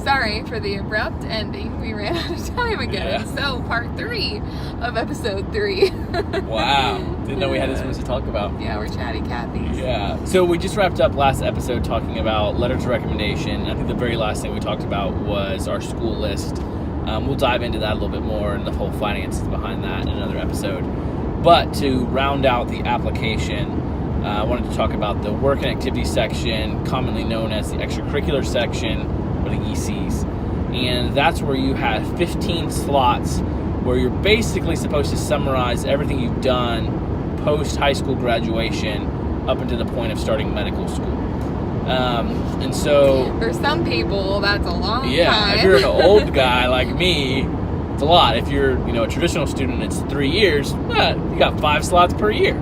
Sorry for the abrupt ending. We ran out of time again. Yeah. So, part 3 of episode 3. Wow. Didn't know we had this much to talk about. Yeah, we're chatty Cathy's. Yeah. So we just wrapped up last episode talking about letters of recommendation. I think the very last thing we talked about was our school list. We'll dive into that a little bit more and the whole finances behind that in another episode. But to round out the application, I wanted to talk about the work and activity section, commonly known as the extracurricular section, or the ECs. And that's where you have 15 slots where you're basically supposed to summarize everything you've done post high school graduation up until the point of starting medical school. And so for some people, that's a long time. Yeah, if you're an old guy like me, it's a lot. If you're, a traditional student, it's 3 years. But you got 5 slots per year.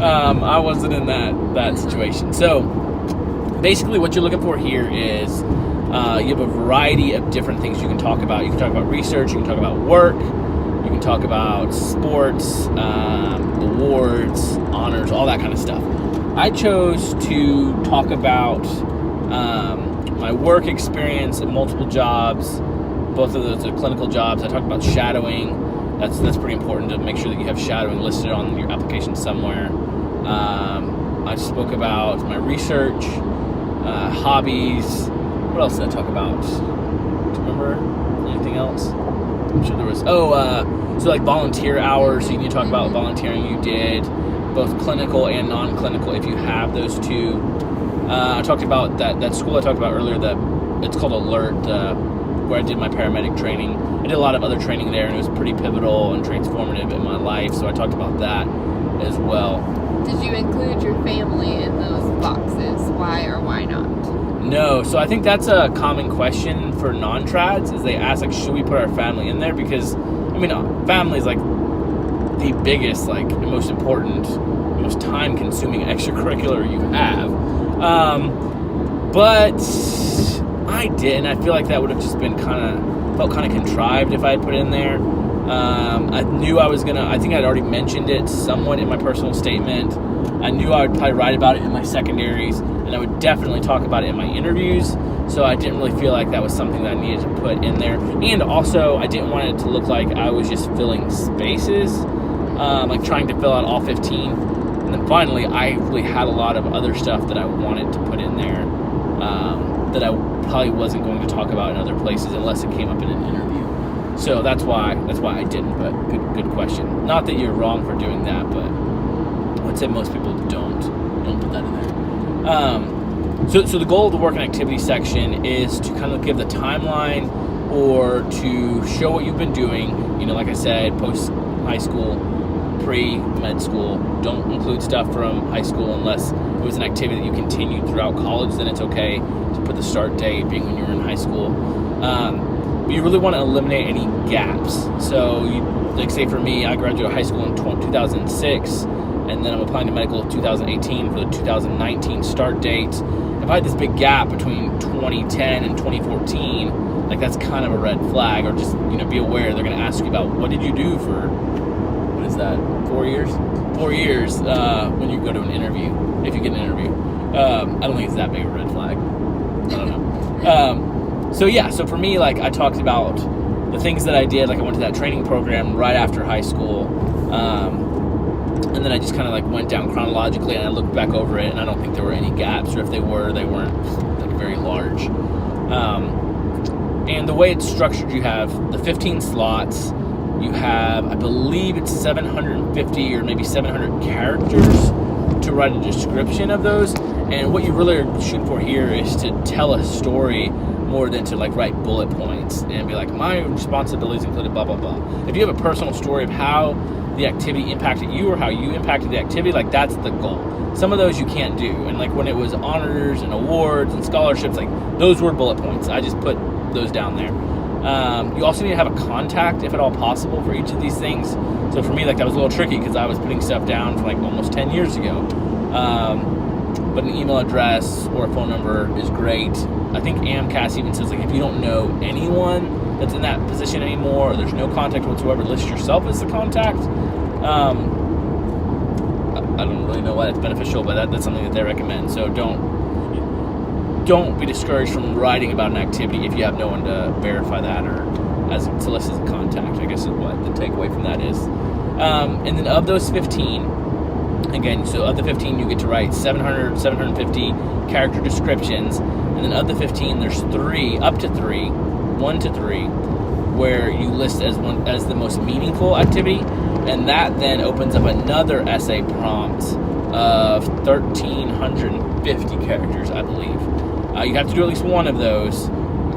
I wasn't in that situation. So basically, what you're looking for here is you have a variety of different things you can talk about. You can talk about research. You can talk about work. You can talk about sports, awards, honors, all that kind of stuff. I chose to talk about my work experience at multiple jobs. Both of those are clinical jobs. I talked about shadowing. That's pretty important to make sure that you have shadowing listed on your application somewhere. I spoke about my research, hobbies. What else did I talk about? Do you remember anything else? I'm sure there was. So like volunteer hours. So you need to talk about volunteering you did, both clinical and non-clinical, if you have those two. I talked about that school I talked about earlier. It's called Alert, where I did my paramedic training. I did a lot of other training there, and it was pretty pivotal and transformative in my life. So I talked about that as well. Did you include your family in those boxes? Why or why not? No, so I think that's a common question for non-trads, is they ask, should we put our family in there? Because, family is, the biggest, most important, most time-consuming extracurricular you have. But I didn't. I feel like that would have just been felt kind of contrived if I had put it in there. I knew I was I think I'd already mentioned it somewhat in my personal statement. I knew I would probably write about it in my secondaries, and I would definitely talk about it in my interviews, so I didn't really feel like that was something that I needed to put in there. And also, I didn't want it to look like I was just filling spaces, trying to fill out all 15. And then finally, I really had a lot of other stuff that I wanted to put in there that I probably wasn't going to talk about in other places unless it came up in an interview. So that's why I didn't, but good question. Not that you're wrong for doing that, but I'd say most people don't put that in there. So the goal of the work and activity section is to kind of give the timeline or to show what you've been doing. Like I said, post high school, pre-med school. Don't include stuff from high school unless it was an activity that you continued throughout college. Then it's okay to put the start date being when you were in high school. But you really want to eliminate any gaps. So, say for me, I graduated high school in 2006, and then I'm applying to medical in 2018 for the 2019 start date. If I had this big gap between 2010 and 2014, that's kind of a red flag. Or just be aware they're going to ask you about what did you do for 4 years? 4 years when you go to an interview, if you get an interview. I don't think it's that big of a red flag. I don't know. So for me, I talked about the things that I did. I went to that training program right after high school. And then I just kind of went down chronologically, and I looked back over it, and I don't think there were any gaps, or if they were, they weren't very large. And the way it's structured, you have the 15 slots. You have, I believe it's 750 or maybe 700 characters to write a description of those. And what you really are shooting for here is to tell a story more than to write bullet points and be my responsibilities included blah, blah, blah. If you have a personal story of how the activity impacted you or how you impacted the activity, that's the goal. Some of those you can't do. And when it was honors and awards and scholarships, those were bullet points. I just put those down there. You also need to have a contact, if at all possible, for each of these things. So for me, that was a little tricky because I was putting stuff down from almost 10 years ago. But an email address or a phone number is great. I think AMCAS even says if you don't know anyone that's in that position anymore, or there's no contact whatsoever, list yourself as the contact. I don't really know why that's beneficial, but that's something that they recommend. So don't don't be discouraged from writing about an activity if you have no one to verify that or to list as a contact, I guess is what the takeaway from that is. And then of those 15, again, so of the 15, you get to write 750 character descriptions. And then of the 15, there's up to three, 1 to 3, where you list as the most meaningful activity. And that then opens up another essay prompt of 1,350 characters, I believe. You have to do at least one of those.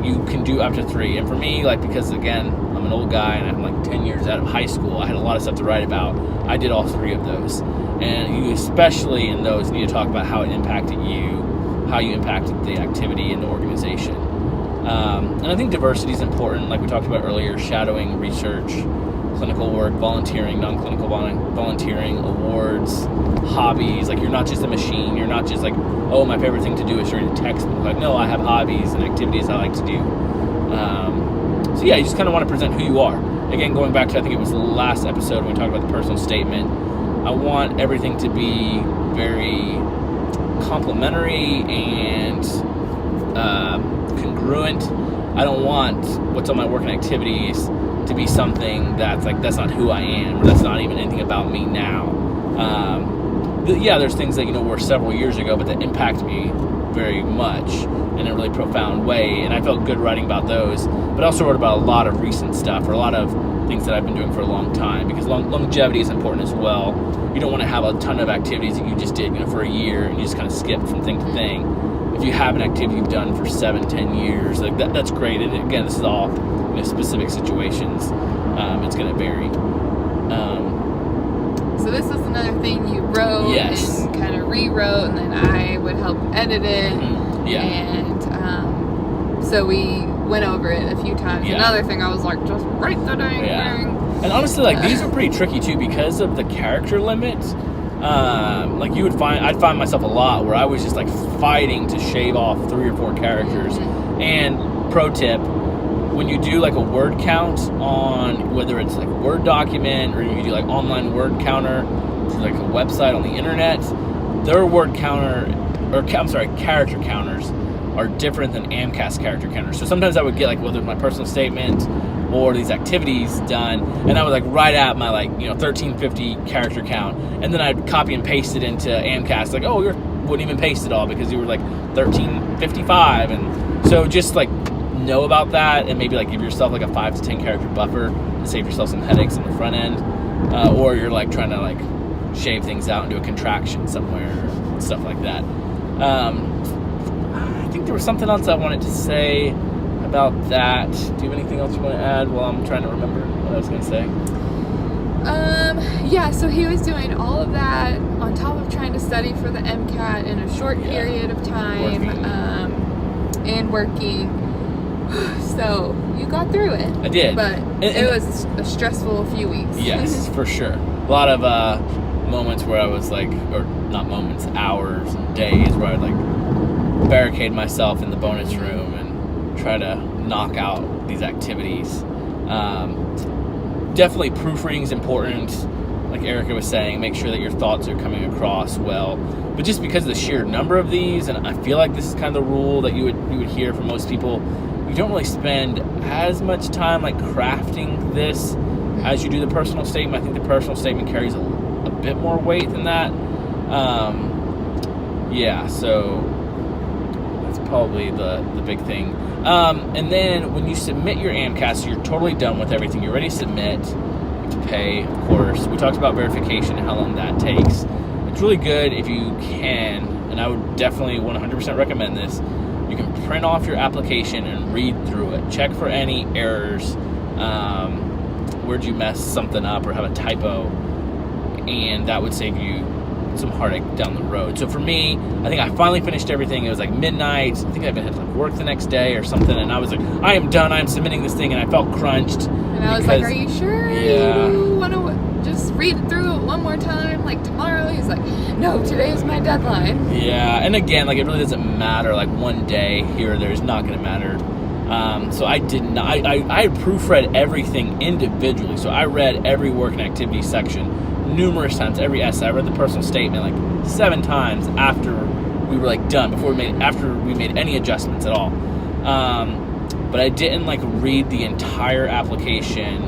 You can do up to 3. And for me, because again, I'm an old guy and I'm 10 years out of high school, I had a lot of stuff to write about. I did all 3 of those. And you, especially in those, need to talk about how it impacted you, how you impacted the activity and the organization. And I think diversity is important, like we talked about earlier: shadowing, research, clinical work, volunteering, non-clinical volunteering, awards, hobbies. You're not just a machine. You're not just oh, my favorite thing to do is read a textbook. No, I have hobbies and activities I like to do. So yeah, you just kind of want to present who you are. Again, going back to, I think it was the last episode when we talked about the personal statement, I want everything to be very complimentary and congruent. I don't want what's on my work and activities to be something that's that's not who I am, or that's not even anything about me now. Yeah, there's things that were several years ago, but that impact me very much in a really profound way, and I felt good writing about those. But I also wrote about a lot of recent stuff, or a lot of things that I've been doing for a long time, because longevity is important as well. You don't want to have a ton of activities that you just did for a year and you just kind of skip from thing to thing. If you have an activity you've done for 7-10 years, that's great. And again, this is all specific situations. It's going to vary. So this is another thing you wrote and kind of rewrote, and then I would help edit it. Mm-hmm. Yeah. And so we went over it a few times. Yeah. Another thing I was just write the dang thing. And honestly, these are pretty tricky too because of the character limit. I'd find myself a lot where I was just fighting to shave off 3 or 4 characters. Mm-hmm. And pro tip, when you do a word count on whether it's a Word document or you do online word counter through a website on the internet, their word counter, character counters are different than AMCAS character counters. So sometimes I would get whether it's my personal statement or these activities done, and I would right at my 1350 character count, and then I'd copy and paste it into AMCAS. Oh, you wouldn't even paste it all because you were 1355, and so just know about that, and maybe give yourself a 5 to 10 character buffer to save yourself some headaches in the front end, or you're trying to shave things out and do a contraction somewhere or stuff like that. I think there was something else I wanted to say about that. Do you have anything else you want to add while I'm trying to remember what I was going to say? Yeah, so he was doing all of that on top of trying to study for the MCAT in a short period of time, and working. So you got through it. I did. But it was a stressful few weeks. Yes, for sure. A lot of moments where I was or not moments, hours and days where I'd barricade myself in the bonus room and try to knock out these activities. Definitely proofreading is important. Like Erica was saying, make sure that your thoughts are coming across well. But just because of the sheer number of these, and I feel like this is kind of the rule that you would hear from most people, you don't really spend as much time crafting this as you do the personal statement. I think the personal statement carries a bit more weight than that. So that's probably the big thing. And then when you submit your AMCAS, you're totally done with everything. You're ready to submit. You have to pay, of course. We talked about verification and how long that takes. It's really good if you can, and I would definitely 100% recommend this. You can print off your application and read through it. Check for any errors. Where'd you mess something up or have a typo? And that would save you some heartache down the road. So for me, I think I finally finished everything. It was midnight. I think I even had to work the next day or something. And I was I am done. I'm submitting this thing. And I felt crunched. And I was are you sure you want to just read through it one more time? Tomorrow? He's no, today is my deadline. Yeah. And again, it really doesn't matter. One day here or there is not going to matter. So I did not. I proofread everything individually. So I read every work and activity section numerous times, every essay. I read the personal statement 7 times after we were like done after we made any adjustments at all. But I didn't like read the entire application,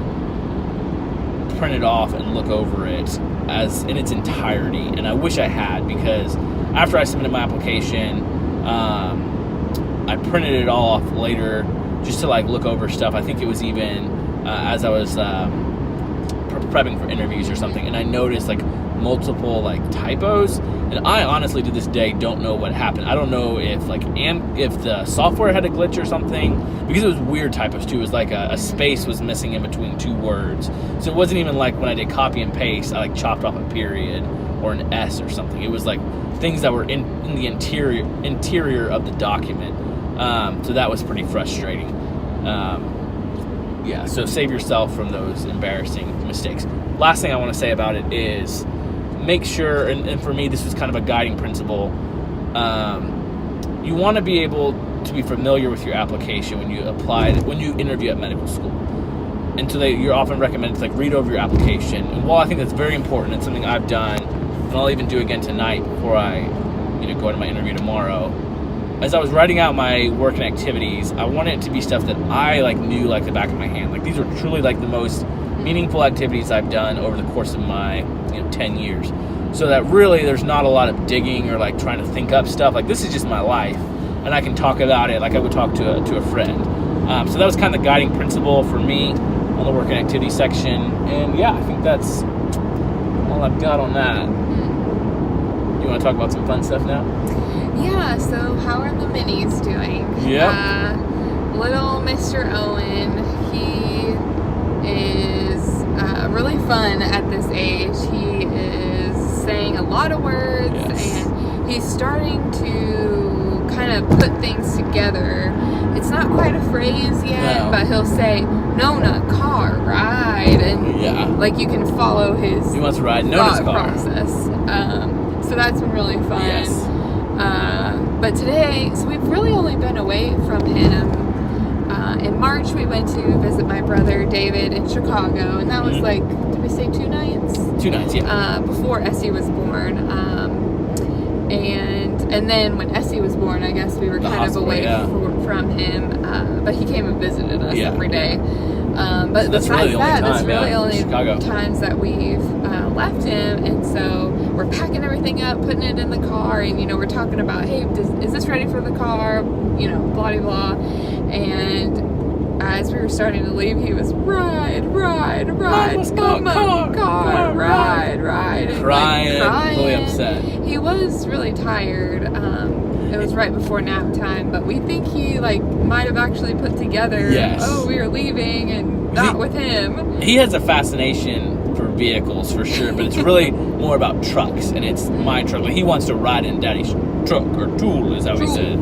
print it off, and look over it as in its entirety. And I wish I had, because after I submitted my application, I printed it all off later just to like look over stuff. I think it was even as I was prepping for interviews or something, and I noticed like multiple like typos, and I honestly to this day don't know what happened. I don't know if if the software had a glitch or something, because it was weird typos too. It was like a space was missing in between two words, so it wasn't even like when I did copy and paste I like chopped off a period or an S or something. It was like things that were in the interior of the document. So that was pretty frustrating. Yeah, so save yourself from those embarrassing mistakes. Last thing I want to say about it is make sure, and for me this was kind of a guiding principle, you want to be able to be familiar with your application when you interview at medical school. And so you're often recommended to like read over your application. And while I think that's very important, it's something I've done, and I'll even do again tonight before I go into my interview tomorrow. As I was writing out my work and activities, I wanted it to be stuff that I like knew like the back of my hand. Like these are truly like the most meaningful activities I've done over the course of my 10 years. So that really there's not a lot of digging or like trying to think up stuff. Like this is just my life, and I can talk about it like I would talk to a friend. So that was kind of the guiding principle for me on the work and activity section. And yeah, I think that's all I've got on that. You want to talk about some fun stuff now? Yeah, so how are the minis doing? Yeah. Little Mr. Owen, he is really fun at this age. He is saying a lot of words, yes. And he's starting to kind of put things together. It's not quite a phrase yet, No. but he'll say, Nona, car, ride, and like you can follow his he wants to ride Nona's car process. So that's been really fun. Yes. But today, so we've really only been away from him. In March, we went to visit my brother David in Chicago, and that was like, did we say 2 nights? 2 nights, yeah. Before Essie was born. And then when Essie was born, I guess we were kind of away from him. But he came and visited us every day. But so besides that's really only Chicago. times that we've left him, and so we're packing everything up, putting it in the car, and we're talking about, hey, is this ready for the car? Blah blah blah. And as we were starting to leave, he was ride, mama, car, ride, crying, really upset. He was really tired. It was right before nap time, but we think he might have actually put together, oh, we are leaving, and not with him. He has a fascination for vehicles for sure, but it's really more about trucks, and it's my truck. Like, he wants to ride in Daddy's truck, or tool is how he said.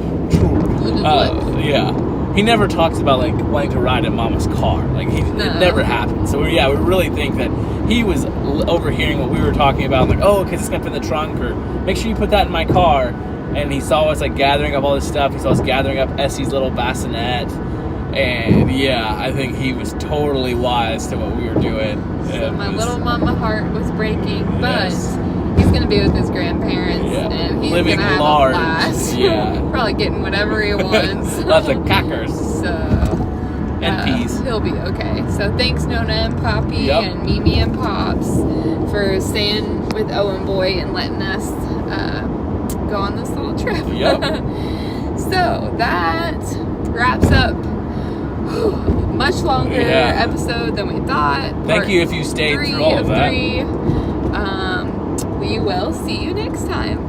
Yeah. He never talks about wanting to ride in Mama's car. It never happened. So we really think that he was overhearing what we were talking about. Because it's gonna fit in the trunk, or make sure you put that in my car. And he saw us gathering up all this stuff. He saw us gathering up Essie's little bassinet. And I think he was totally wise to what we were doing. So my little mama heart was breaking, but he's going to be with his grandparents, and he's going to have a blast. Probably getting whatever he wants. Lots of crackers. So, and peas. He'll be okay. So thanks, Nona and Poppy and Mimi and Pops, for staying with Owen Boy and letting us go on this little trip. So that wraps up much longer episode than we thought. Thank you if you stayed through all of that. 3 of 3. We will see you next time.